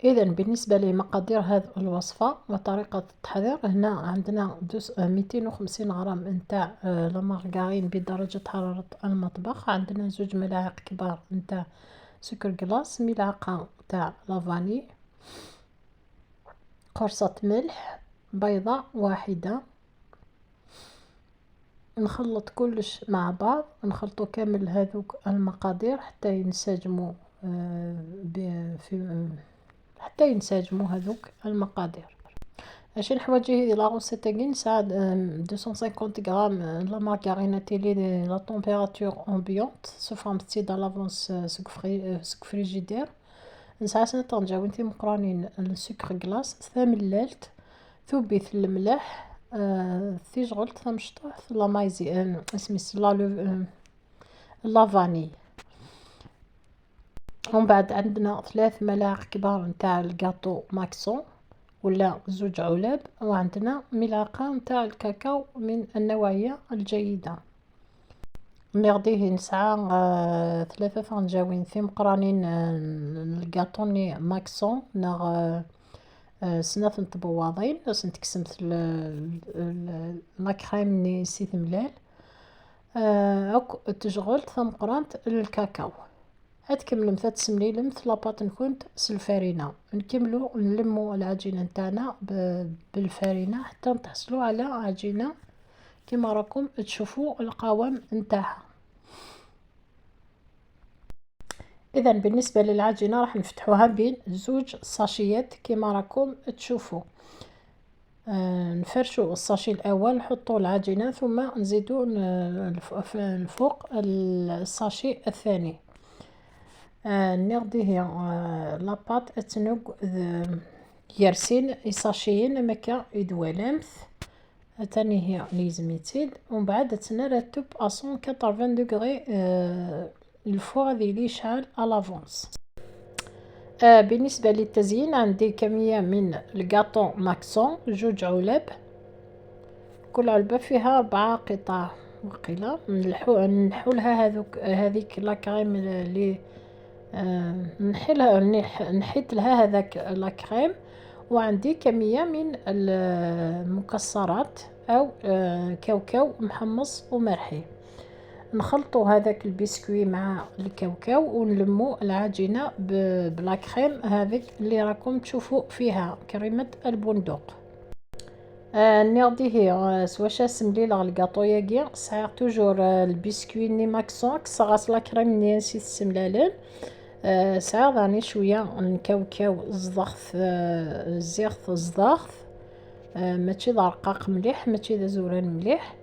إذا بالنسبة لمقادير هذه الوصفة وطريقة التحضير، هنا عندنا 250 غرام نتاع لا مارغرين بدرجة حرارة المطبخ، عندنا 2 ملاعق كبار نتاع سكر جلاس، ملعقة تاع لافاني، قرصة ملح، بيضة واحدة. نخلط كلش مع بعض، نخلطوا كامل هذوك المقادير حتى ينسجموا حتى ينسجموا هذوك المقادير. اش الحوايج هذه لا روسيت تاعي نساعد 250 غرام لا مارغرينا تيلي لا طومبيراتور امبيونت سو فورم تي دا لافونس سوك فريجيدير. نساعد طنجاو انتي مقرانين السكر جلاس ثاملالت ثوبيث الملح ثيجغلت ثمشطح لا مايزي اسمي لا فاني. ومن بعد عندنا 3 ملاعق كبار نتاع الكاطو ماكسون ولا 2 علاب، وعندنا ملعقة نتاع الكاكاو من النوعية الجيدة. نغديه نسعى 3 فنجاوين في مقرانين الكاطوني ماكسون نغ سنة طبواضين باش نتكسمت لاكريم ني سيت ملال هاك تشغل ثم قرانت الكاكاو. هاد كملم ثلاث سمليلم لاباط نكونت سلفارينة، نكملو نلمو العجينة نتاعنا بالفارينة حتى نتحصلو على عجينة كما راكم تشوفوا القوام نتاعها. اذا بالنسبة للعجينة راح نفتحوها بين 2 ساشيات كما راكم تشوفوا. نفرشوا الساشي الاول، نحطوا العجينة ثم نزيدوا الفوق الساشي الثاني. نغديه لاباط اتنوق يرسين يساشيين مكا يدوالمث تاني هي ليزميتيد. ومن بعد تنرتب 180 دوغري الفوغ ذي يشعل الافونس. بالنسبة للتزيين عندي كمية من الكاطو ماكسون 2 علب، كل علبة فيها 4 قطع وقيلة. نحولها هذيك لاكريم اللي نحيت لها هذاك لاكريم. وعندي كمية من المكسرات او كاوكاو محمص ومرحي. نخلطوا هذاك البسكوي مع الكاوكاو ونلمو العجينة بلاكريم هذيك اللي راكم تشوفوا فيها كريمة البندق. نغديه سواش سمليلة الكاطو ياكي صحيح توجور البسكوي ني ماكسون كسغاس لاكريم ني نسيت السملالن صحيح راني شوية نكاوكاو زضغث زيغث زضغث ماشي ذا رقاق مليح ماشي ذا زوران مليح.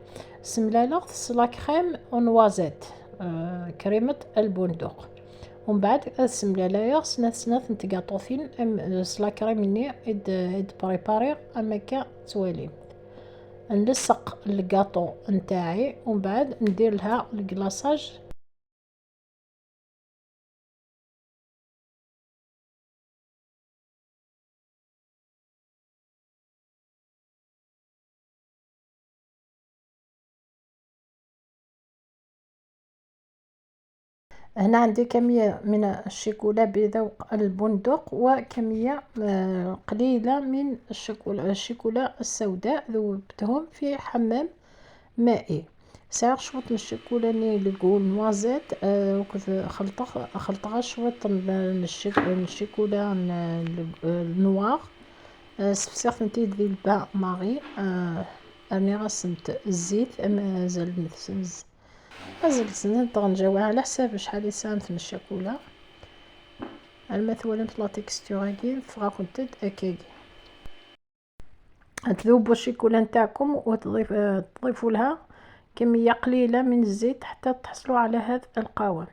سملالة لاكريم ونوازيت كريمة البندق. ومن بعد السملالة سنة نتقاطوثين لاكريم ني اد بريباري اما كا توالي. نلصق الكاطو نتاعي ومن بعد ندير لها الكلاصاج. هنا عندي كمية من الشيكولا بذوق البندق وكمية قليلة من الشيكولا السوداء ذوبتهم في حمام مائي. ساعة شوط الشيكولا لقول نوازيت خلطها شوط الشيكولا النوار سبسيغ نتيد ذي الباء ماغي راني غسلت الزيت مازال سنة نجاوها على حساب شحال يساهمت من الشيكولا المثولة لا تكستوراكي فغا كنت اكاكي. تذوبوا الشيكولا نتاعكم وتضيفوا لها كمية قليلة من الزيت حتى تحصلوا على هذا القوام.